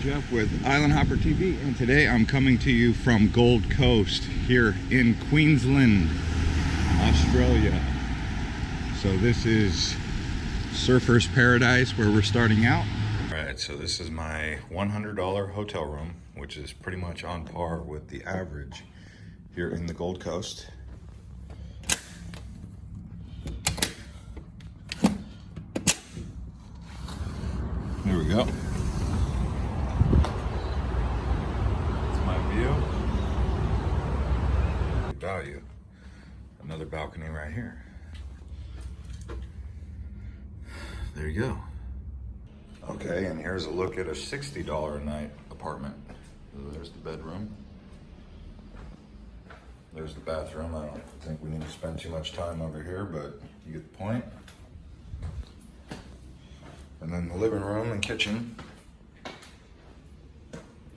Jeff with Island Hopper TV, and today I'm coming to you from Gold Coast here in Queensland, Australia. So this is Surfer's Paradise where we're starting out. Alright, so this is my $100 hotel room, which is pretty much on par with the average here in the Gold Coast. There we go. That's my view. Good value. Another balcony right here. There you go. Okay, and here's a look at a $60 a night apartment. So there's the bedroom. There's the bathroom. I don't think we need to spend too much time over here, but you get the point. And then the living room and kitchen,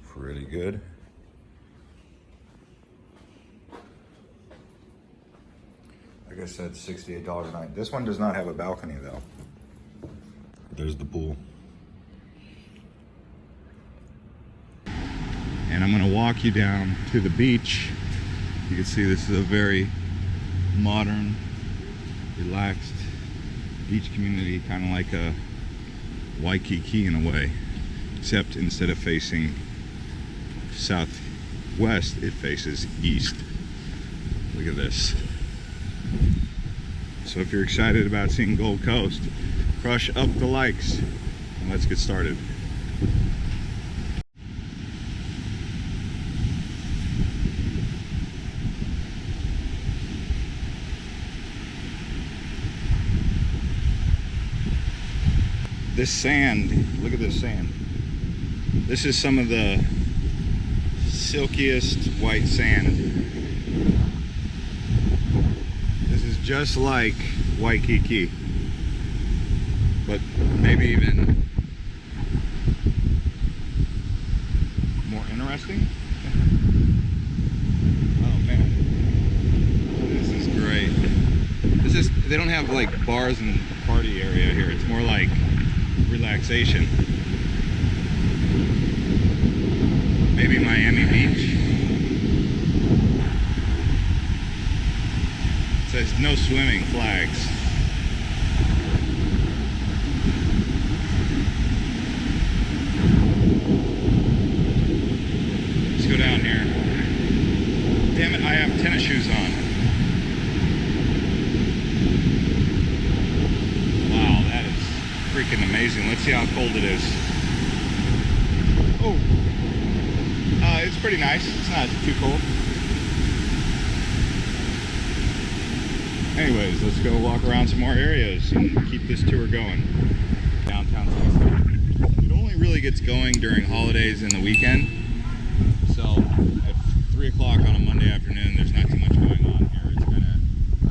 pretty good. Like I said, $68 a night. This one does not have a balcony though. There's the pool. And I'm gonna walk you down to the beach. You can see this is a very modern, relaxed beach community, kind of like a Waikiki in a way, except instead of facing southwest, it faces east. Look at this. So if you're excited about seeing Gold Coast, crush up the likes and let's get started. This sand, look at this sand. This is some of the silkiest white sand. This is just like Waikiki, but maybe even more interesting. Oh man, this is great. They don't have like bars and party area here. It's more like relaxation. Maybe Miami Beach. It says no swimming flags. Let's go down here. Damn it, I have tennis shoes on. Wow, that is freaking amazing. Let's see how cold it is. Oh, it's pretty nice. It's not too cold. Anyways, let's go walk around some more areas and keep this tour going. Downtown City. It only really gets going during holidays and the weekend. So at 3 o'clock on a Monday afternoon, there's not too much going on here. It's kind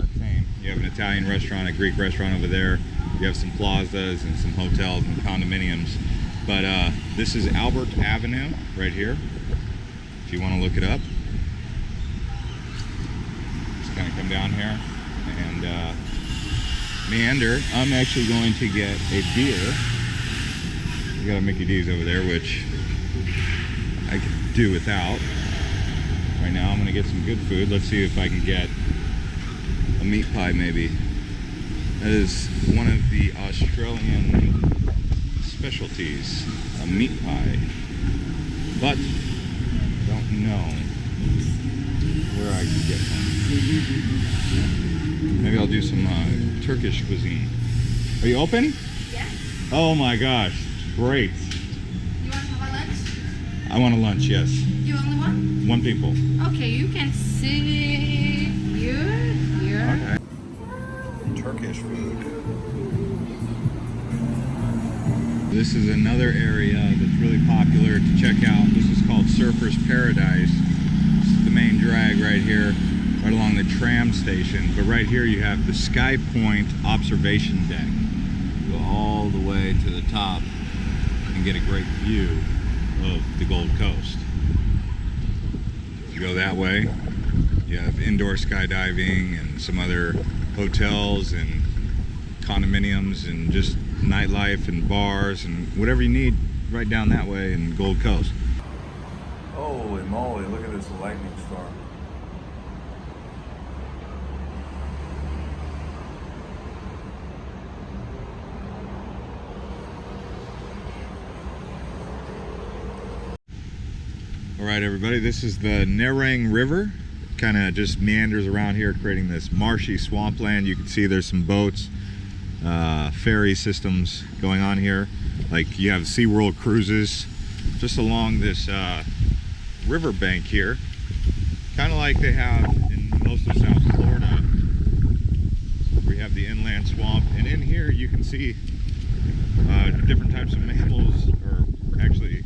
of tame. You have an Italian restaurant, a Greek restaurant over there. You have some plazas and some hotels and condominiums. But this is Albert Avenue right here, if you want to look it up. Just kind of come down here and meander. I'm actually going to get a beer. We got a Mickey D's over there, which I could do without. Right now I'm going to get some good food. Let's see if I can get a meat pie maybe. That is one of the Australian specialties, a meat pie. But don't know where I can get one. Maybe I'll do some Turkish cuisine. Are you open? Yeah. Oh my gosh, great. You want to have a lunch? I want a lunch, yes. You only one? One people. Okay, you can sit here. Okay. Turkish food. This is another area that's really popular to check out. This is called Surfer's Paradise. This is the main drag right here, right along the tram station. But right here you have the Sky Point observation deck. Go all the way to the top and get a great view of the Gold Coast. If you go that way, you have indoor skydiving and some other hotels and condominiums and just nightlife and bars and whatever you need right down that way in Gold Coast. Holy moly, look at this lightning storm. All right, everybody, this is the Nerang River. Kind of just meanders around here, creating this marshy swampland. You can see there's some boats, ferry systems going on here. Like you have SeaWorld cruises just along this riverbank here, kind of like they have in most of South Florida. We have the inland swamp, and in here you can see different types of mammals, or actually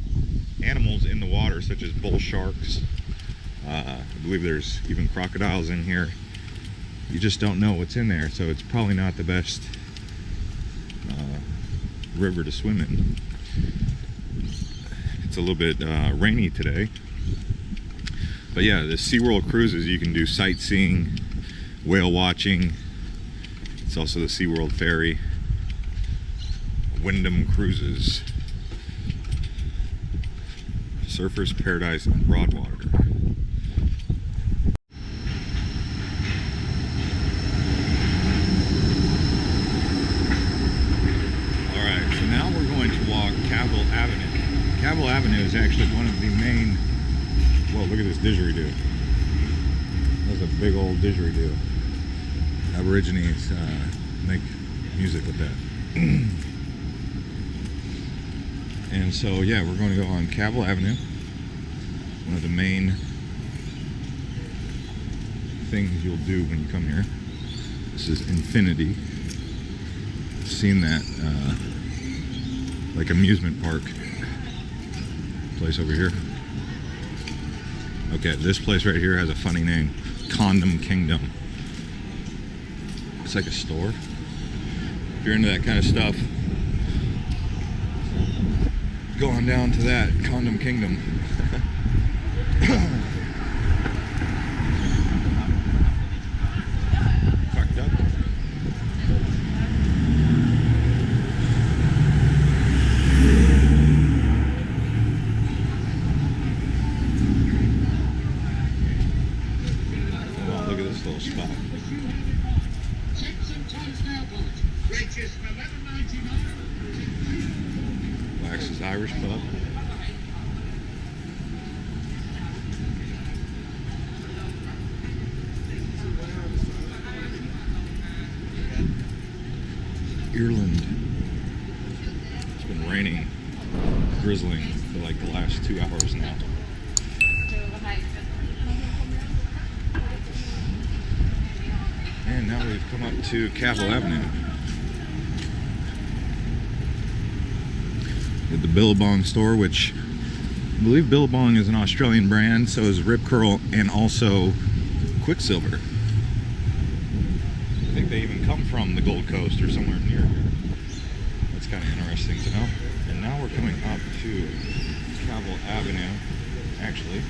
animals in the water, such as bull sharks. I believe there's even crocodiles in here. You just don't know what's in there, so it's probably not the best river to swim in. It's a little bit rainy today, but yeah, the SeaWorld cruises, you can do sightseeing, whale watching. It's also the SeaWorld ferry, Wyndham Cruises, Surfers Paradise, and Broadwater. Alright, so now we're going to walk Cavill Avenue. Cavill Avenue is actually one of the main... Whoa, look at this didgeridoo. That's a big old didgeridoo. Aborigines make music with that. And so, yeah, we're going to go on Cavill Avenue. One of the main things you'll do when you come here. This is Infinity. I've seen that like amusement park place over here. Okay, this place right here has a funny name. Condom Kingdom. It's like a store. If you're into that kind of stuff, go on down to that Condom Kingdom. Parked up. Oh, wow, look at this little spot. Wax's Irish Pub. Ireland. It's been raining, drizzling for like the last 2 hours now. And now we've come up to Cavill Avenue. At the Billabong store, which I believe Billabong is an Australian brand, so is Rip Curl and also Quicksilver. I think they even come from the Gold Coast or somewhere near here. That's kind of interesting to know. And now we're coming up to Cavill Avenue, actually.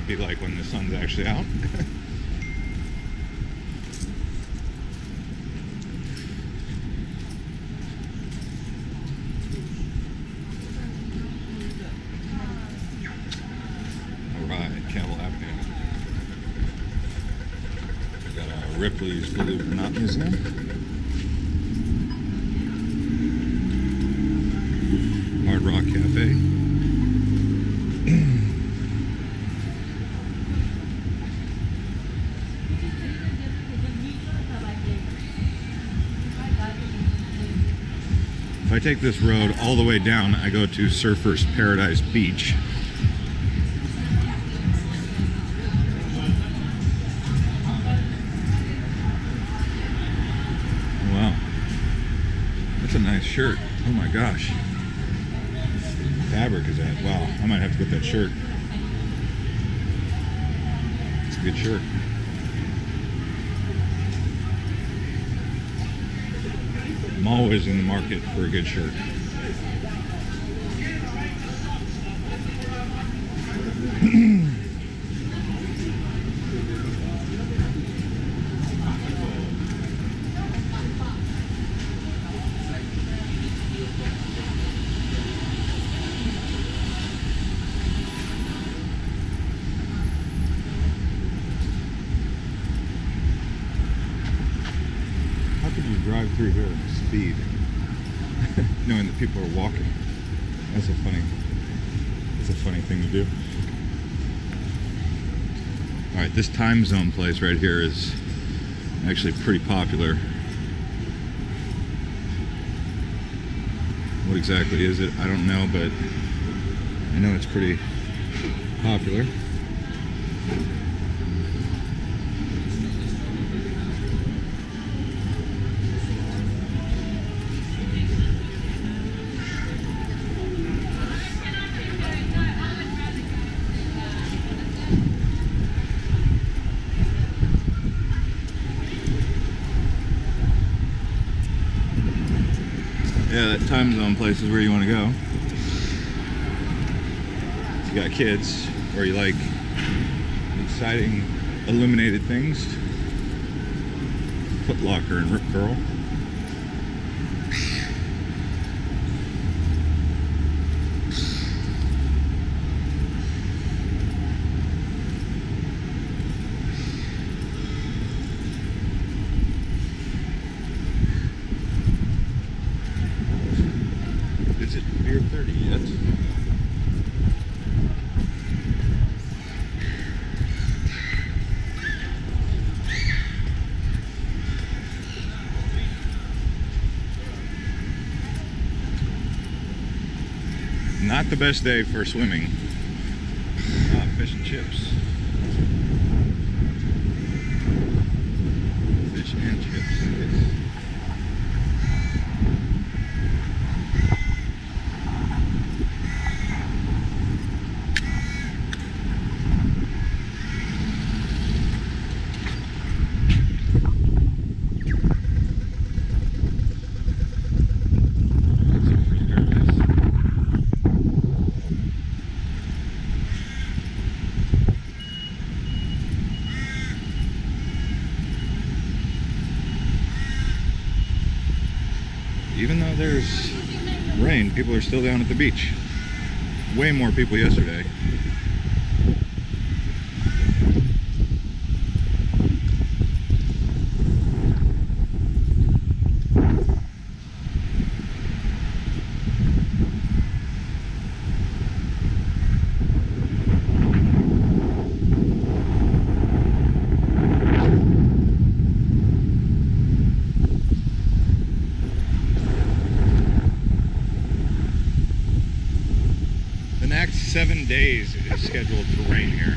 Be like when the sun's actually out. Alright, Cavill Avenue. We've got Ripley's Blue Knot Museum. Hard Rock Cafe. If I take this road all the way down, I go to Surfers Paradise Beach. Wow. That's a nice shirt. Oh my gosh. What fabric is that? Wow, I might have to get that shirt. It's a good shirt. I'm always in the market for a good shirt. How could you drive through here at speed, knowing that people are walking? That's a funny thing to do. All right, this time zone place right here is actually pretty popular. What exactly is it? I don't know, but I know it's pretty popular. Yeah, that time zone place is where you want to go. If you got kids, or you like exciting illuminated things. Foot Locker and Rip Curl. Is it beer 30 yet? Not the best day for swimming. Fish and chips. Fish and chips. Yes. Even though there's rain, people are still down at the beach. Way more people yesterday. The next 7 days is scheduled for rain here.